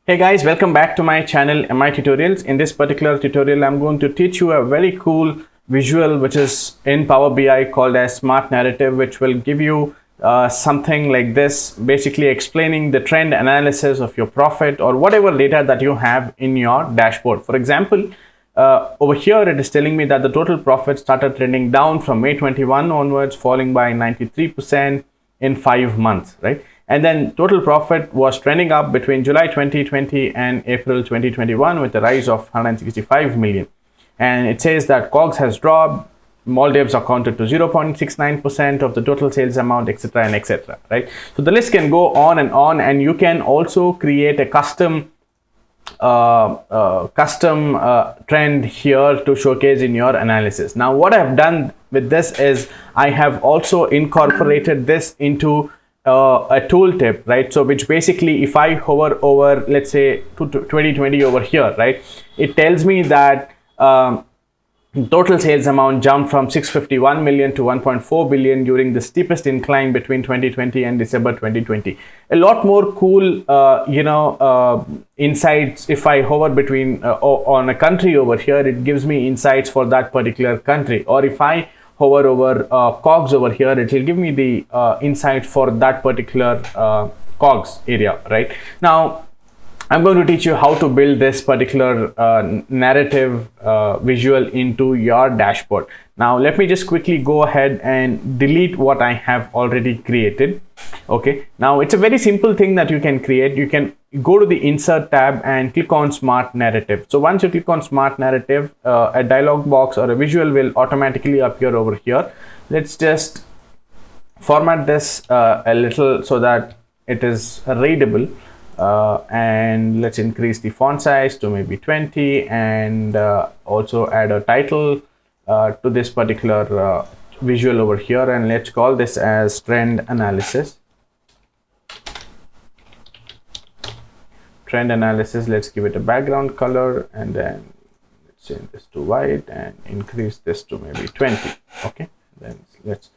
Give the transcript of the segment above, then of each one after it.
Hey guys, welcome back to my channel MI Tutorials. In this particular tutorial, I'm going to teach you a very cool visual which is in Power BI called as Smart Narrative, which will give you something like this, basically explaining the trend analysis of your profit or whatever data that you have in your dashboard. For example, over here it is telling me that the total profit started trending down from May 21 onwards, falling by 93% in 5 months, right? And then total profit was trending up between July 2020 and April 2021 with a rise of 165 million. And it says that COGS has dropped, mall devs accounted to 0.69% of the total sales amount, etc. and etc. Right? So the list can go on, and you can also create a custom trend here to showcase in your analysis. Now, what I've done with this is I have also incorporated this into a tooltip, right? So which basically, if I hover over, let's say 2020 over here, right, it tells me that total sales amount jumped from 651 million to 1.4 billion during the steepest incline between 2020 and December 2020. A lot more cool insights. If I hover between on a country over here, it gives me insights for that particular country. Or if I hover over COGS over here, it will give me the insight for that particular COGS area. Right now, I'm going to teach you how to build this particular narrative visual into your dashboard. Now, let me just quickly go ahead and delete what I have already created. Okay, now it's a very simple thing that you can create. You can go to the Insert tab and click on Smart Narrative. So once you click on Smart Narrative, a dialog box or a visual will automatically appear over here. Let's just format this a little so that it is readable. And let's increase the font size to maybe 20 and also add a title to this particular visual over here, and let's call this as trend analysis. Trend analysis, let's give it a background color, and then let's change this to white and increase this to maybe 20. Okay, then let's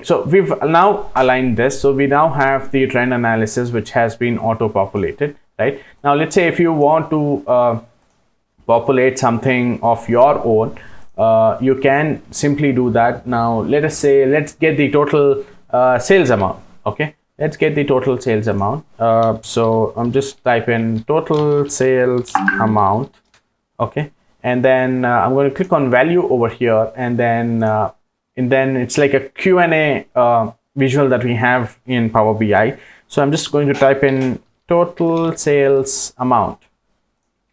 so we've now aligned this. So we now have the trend analysis which has been auto populated. Right now, let's say if you want to populate something of your own, you can simply do that. Now let us say, let's get the total sales amount. Okay, let's get the total sales amount. So I'm just type in total sales amount. Okay, and then I'm going to click on value over here, and then it's like a Q&A visual that we have in Power BI. So I'm just going to type in total sales amount.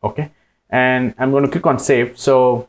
Okay, and I'm going to click on save. So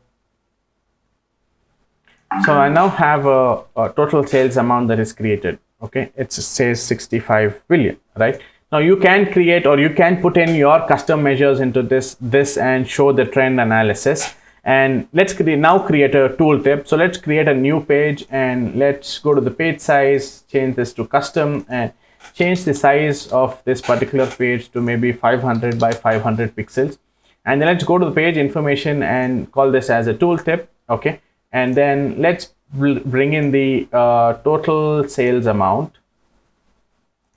I now have a total sales amount that is created. Okay, it says 65 billion. Right now, you can create or you can put in your custom measures into this and show the trend analysis. And let's now create a tooltip. So let's create a new page, and let's go to the page size, change this to custom, and change the size of this particular page to maybe 500 by 500 pixels. And then let's go to the page information and call this as a tooltip. Okay, and then let's bring in the total sales amount.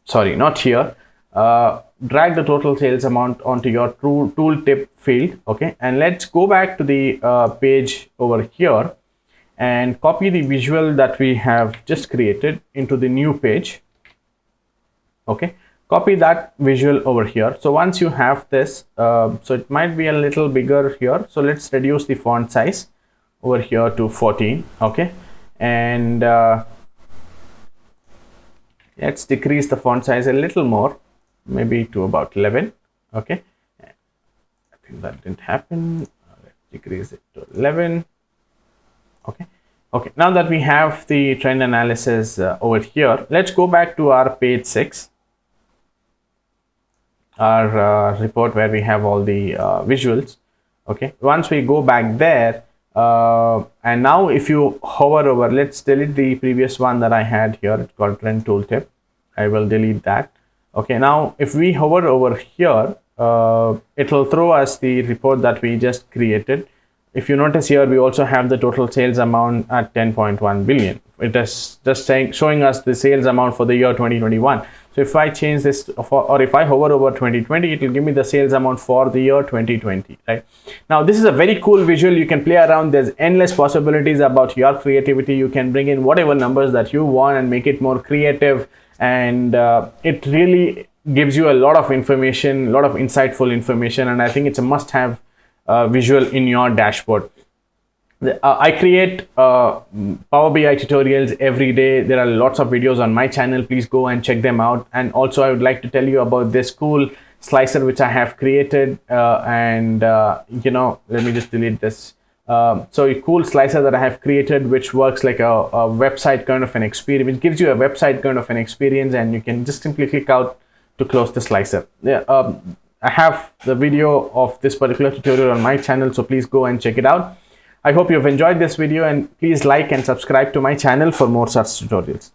Sorry, not here. Drag the total sales amount onto your tooltip field. Okay, and let's go back to the page over here and copy the visual that we have just created into the new page. Okay, copy that visual over here. So once you have this, so it might be a little bigger here, so let's reduce the font size over here to 14. Okay, and let's decrease the font size a little more, maybe to about 11. Okay, I think that didn't happen. Let's decrease it to 11. Okay, now that we have the trend analysis over here, let's go back to our page 6, our report where we have all the visuals. Okay, once we go back there, and now if you hover over, let's delete the previous one that I had here. It's called trend tooltip. I will delete that. Okay, now if we hover over here, it will throw us the report that we just created. If you notice here, we also have the total sales amount at 10.1 billion. It is just showing us the sales amount for the year 2021. So So if I change this or if I hover over 2020, it will give me the sales amount for the year 2020, right? Now this is a very cool visual. You can play around. There's endless possibilities about your creativity. You can bring in whatever numbers that you want and make it more creative, and it really gives you a lot of information, a lot of insightful information, and I think it's a must-have visual in your dashboard. I create Power BI tutorials every day. There are lots of videos on my channel. Please go and check them out. And also I would like to tell you about this cool slicer which I have created, you know, let me just delete this. So a cool slicer that I have created, which works like a website kind of an experience, which gives you a website kind of an experience, and you can just simply click out to close the slicer. Yeah, I have the video of this particular tutorial on my channel, so please go and check it out. I hope you've enjoyed this video, and please like and subscribe to my channel for more such tutorials.